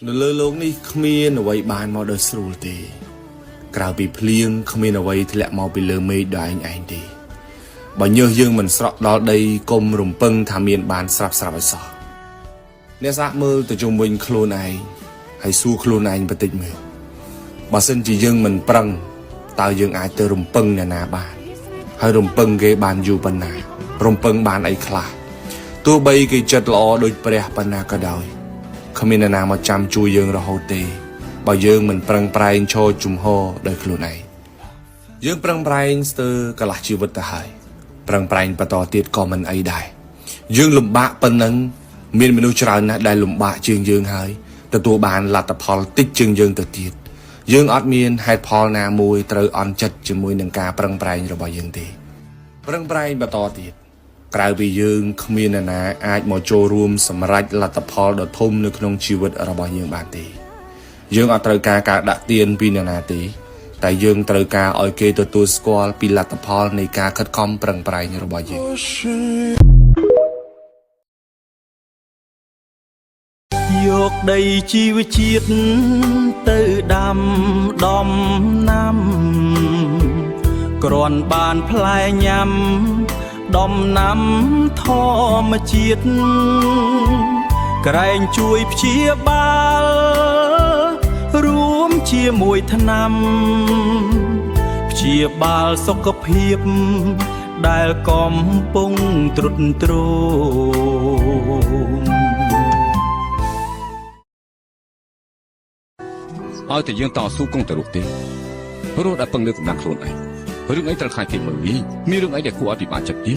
នៅលើលោកនេះគ្មានអ្វីបានមកដោយស្រួលទេក្រៅពីភ្លៀងគ្មានអ្វីធ្លាក់មកពីលើមេឃដោយឯងទេបើញើសយើងមិនស្រក់ដល់ដីកុំរំពឹងថាមានបានស្រាប់ឲ្យសោះអ្នកសាកមើលទៅជុំវិញខ្លួនឯងហើយសួរខ្លួនឯងបន្តិចមើលបើសិនជាយើងមិនប្រឹងតើយើងអាចទៅរំពឹងអ្នកណាបានហើយរំពឹងគេបានយូរប៉ុណ្ណារំពឹងបានអីខ្លះទោះបីគេចិត្តល្អដូចព្រះប៉ុណ្ណាក៏ដោយគ្មានអ្នកណាមកចាំជួយយើងរហូតទេបើយើងមិនប្រឹងប្រែងឈរជំហរដោយខ្លួនឯងយើងប្រឹងប្រែងស្ទើរកន្លះជីវិតទៅហើយប្រឹងប្រែងបន្តទៀតក៏មិនអីដែរយើងលំបាកប៉ុណ្ណឹងមានមនុស្សច្រើនណាស់ដែលលំបាកជាងយើងហើយទទួលបានលទ្ធផលតិចជាងយើងទៅទៀតយើងអត់មានហេតុផលណាមួយត្រូវអន់ចិត្តជាមួយនឹងការប្រឹងប្រែងរបស់យើងទេប្រឹងប្រែងបន្តទៀតក្រៅពីយើងគ្មានអ្នកណាអាចមកចូលរួមសម្រេចលទ្ធផលដ៏ធំនៅក្នុងជីវិតរបស់យើងបានទេយើងអត់ត្រូវការដាក់ទានពីអ្នកណាទេតែយើងត្រូវការឲ្យគេទទួលស្គាល់ពីលទ្ធផលនៃការខិតខំប្រឹងប្រែងរបស់យើងយកដីជីវជាតិទៅដាំដំណាំគ្រាន់បានផ្លែញ៉ាំដំណាំធម្មជាតិក្រែងជួយព្យាបាលរួមជាមួយថ្នាំព្យាបាលសុខភាពដែលកំពុងទ្រុឌទ្រោមឲ្យតែយើងតស៊ូគង់ទៅរស់ទេរស់ដែលពឹងលើកម្លាំងខ្លួនឯងរឿងអីត្រូវខ្លាចគេមើលងាយមានរឿងអីដែលគួរឲ្យពិបាកចិត្តទេ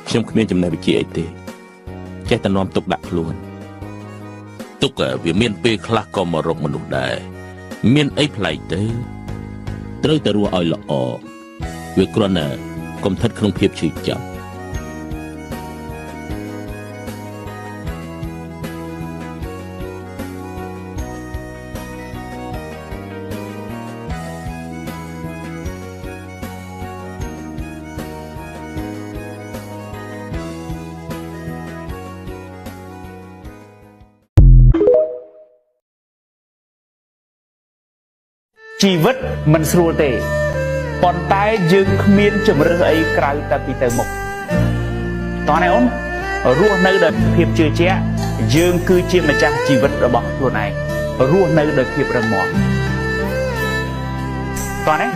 ខ្ញុំគ្មានចំណេះវិជ្ជាអីទេចេះតែនាំទុកដាក់ខ្លួនទុកវាមានពេលខ្លះក៏មករកមនុស្សដែរមានអីប្លែកទៅត្រូវតែរស់ឲ្យល្អវាគ្រាន់តែកុំស្ថិតក្នុងភាពឈឺចាប់ជីវិតមិនស្រួលទេប៉ុន្តែយើងគ្មានជំរឿនអីក្រៅតែពីទៅមុខតោះណែអូនរស់នៅដោយភាពជឿជាក់យើងគឺជាម្ចាស់ជីវិតរបស់ខ្លួនឯងរស់នៅដោយភាពរឹងមាំតោះណែ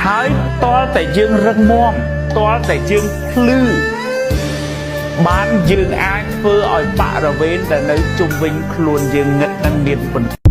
ហើយតលតែយើងរឹងមាំតលតែយើងភ្លឺបានយើងអាចធ្វើឲ្យបរិវេណដែលនៅជុំវិញខ្លួនយើងងឹតនិងមានបន្ទុក